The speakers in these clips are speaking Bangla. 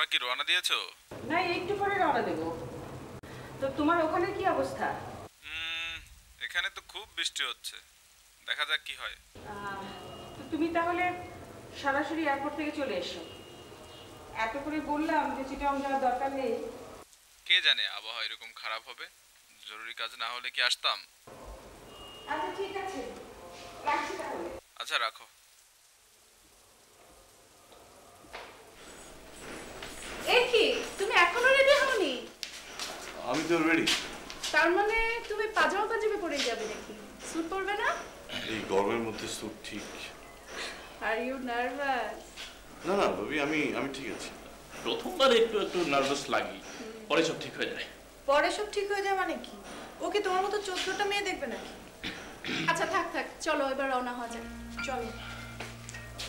তোমরা কি রওনা দিয়েছো? না, একটু পরে রওনা দেব। তো তোমার ওখানে কি অবস্থা? এখানে তো খুব বৃষ্টি হচ্ছে, দেখা যাক কি হয়। তো তুমি তাহলে সরাসরি এয়ারপোর্ট থেকে চলে এসো। এত করে বললাম যে চিটাগাং যাওয়ার দরকার নেই। কে জানে আবহাওয়া এরকম খারাপ হবে, জরুরি কাজ না হলে কি আসতাম। আচ্ছা ঠিক আছে, রাখছি তাহলে। আচ্ছা রাখো। এই কি, তুমি এখনো রেডি হওনি? আমি তো রেডি। তার মানে তুমি পাজামা পাঞ্জাবি পরে যাবে নাকি? স্যুট পরবে না? এই গরমের মধ্যে স্যুট ঠিক? Are you nervous? না না ভাবি, আমি ঠিক আছি। প্রথমবার একটু একটু নার্ভাস লাগি, পরে সব ঠিক হয়ে যায়। পরে সব ঠিক হয়ে যায় মানে কি? ওকে তোমার মতো 14টা মেয়ে দেখবে নাকি? আচ্ছা থাক থাক, চলো এবার রওনা হওয়া যাক। চলো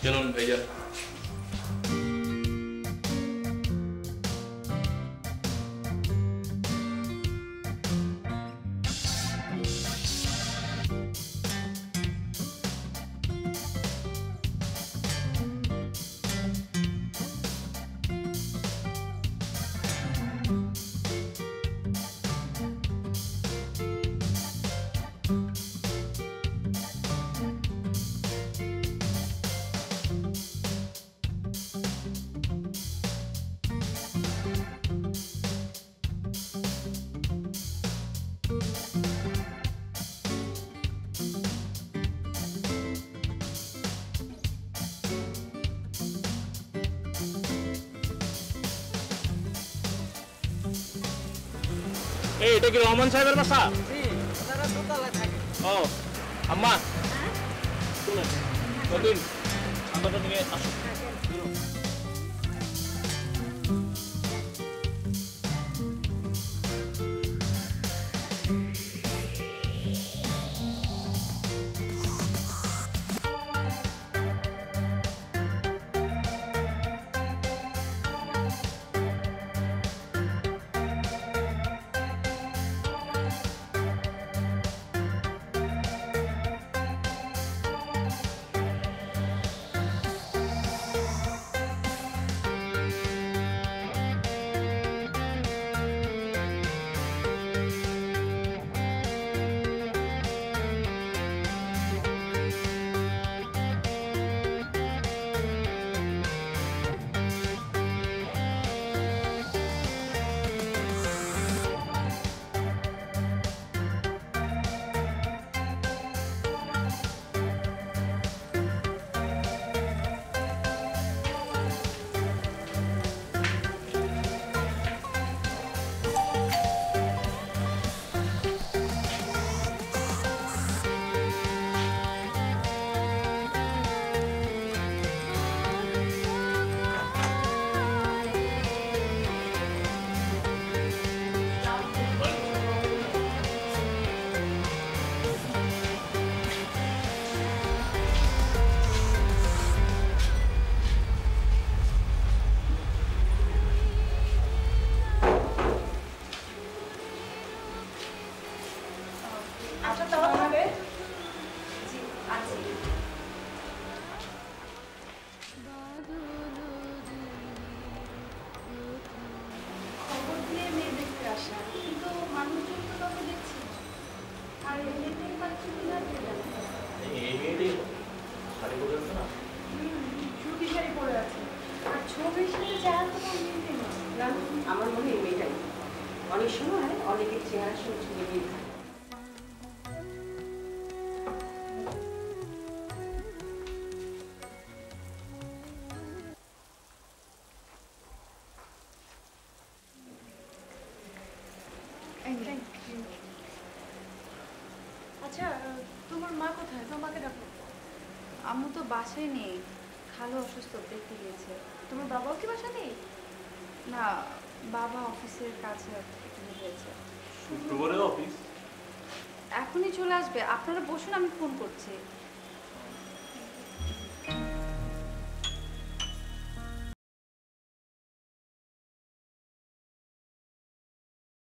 চলুন ভাইজান। এই এটা কি রহমান সাহেবের বাসা? জি, ওনারা দোতলায় থাকে। ও আম্মা, শুনুন কদিন আমাদের নিয়ে আসো। আচ্ছা তাহলে জি আছি। খবর দিয়ে মেয়ে দেখতে আসা, কিন্তু মানুষজন তো কাউকে দেখছি না। আর এমনিতেই পাচ্ছি না, কে জানে। এই মেয়েটি শাড়ি পরে আছে না? সুতি শাড়ি পরে আছে, আর ছবির সাথে চেহারা তো কোনো মিল নেই। না, আমার মনে হয় এই মেয়েটাই। অনেক সময় অনেকের চেহারার সঙ্গে ছবি মিল থাকে। আচ্ছা তোমার মা কোথায়? তোমার মাকে ডাকো। আম্মু তো বাসায় নেই, খালু অসুস্থ, দেখতে গিয়েছে। তোমার বাবাও কি বাসা নেই? না, বাবা অফিসের কাছে একটু গিয়েছে। শুক্রবারে অফিস? এখনই চলে আসবে, আপনারা বসুন, আমি ফোন করছি।